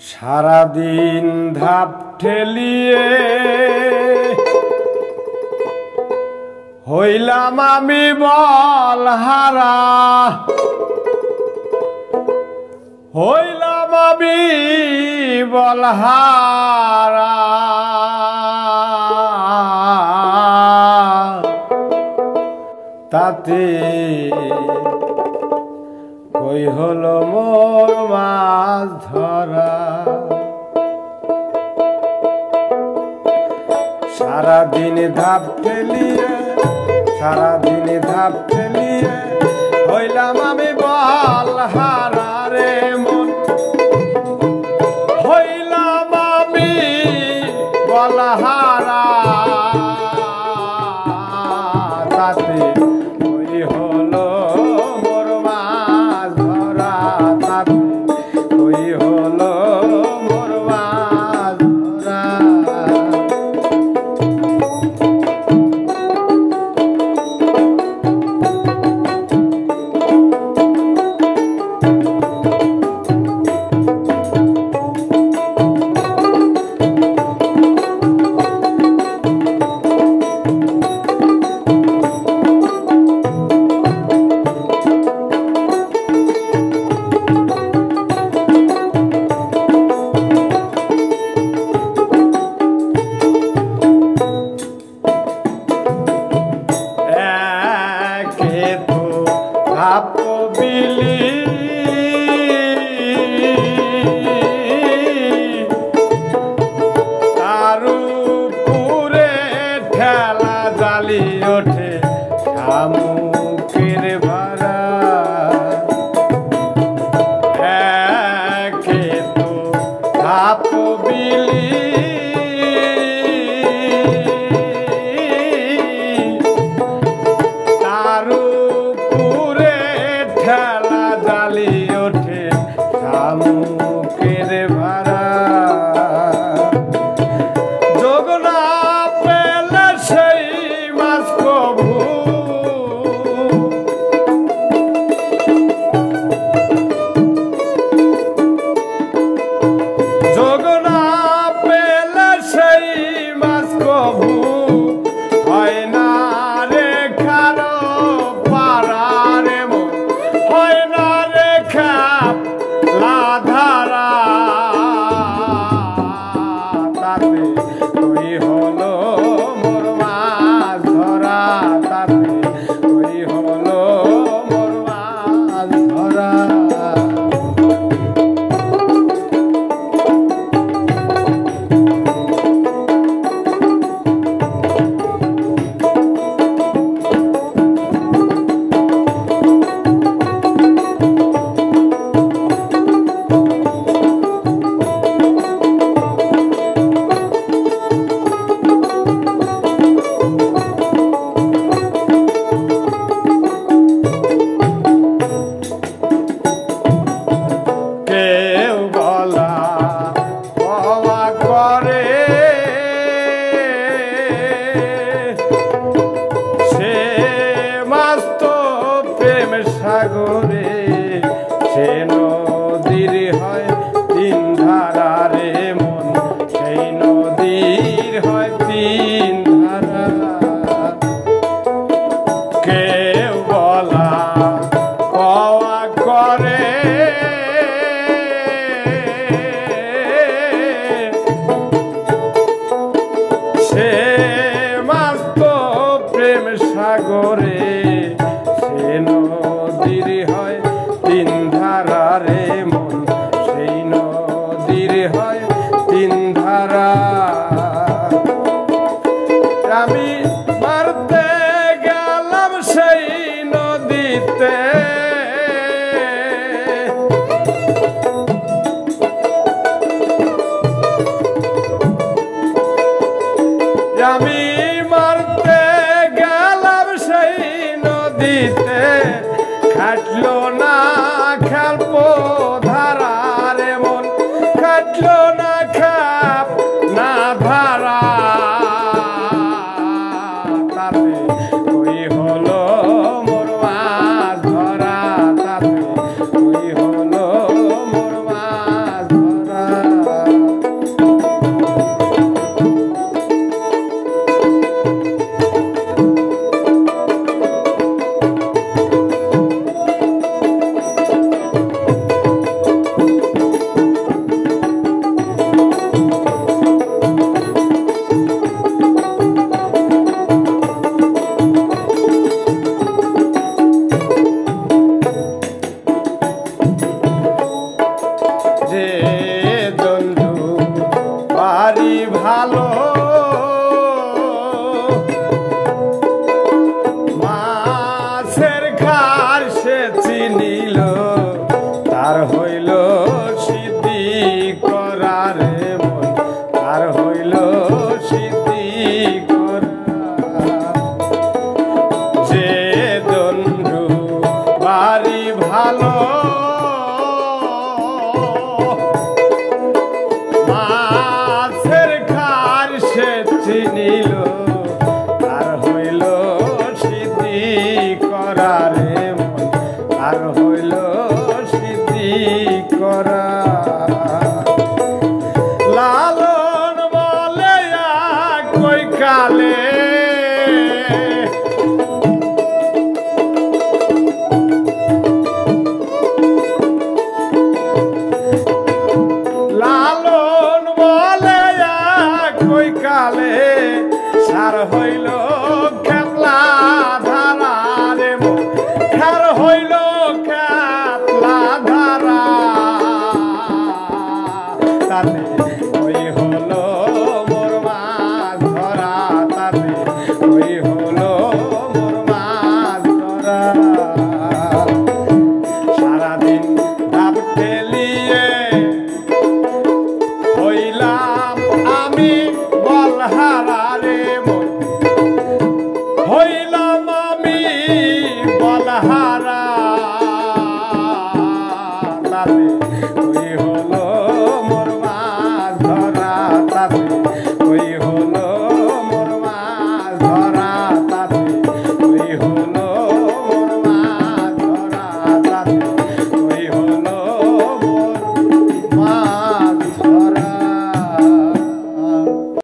সারাদিন ধাপ ঠেলিয়ে হইলাম আমি বলহারা, হইলাম আমি বলহারা। তাতে কই হলো মোর মাছ ধরা। সারাদিন ধাপ ঠেলিয়ে, সারাদিন ধাপ ঠেলিয়ে হইলাম আমি বলহারা রে মন, হইলাম আমি বলহারা। তাতে কই হলো মোর মাছ ধরা, তাতে কই হলো মোর মাছ ধরা। বিলি তার উপরে ঠেলা জালি ওঠে শামুকের ভাড়া। একে তো ধাপ বিলি ঠেলা জালি ওঠে শামুকের ভাড়া। যোগ না পেলে সেই মাছ কভু, যোগ লালন বলে কই কালে লালন বলে কই কালে সার হইল খেপলা ধারা রে খার হইল খেপলা ধারা তাতে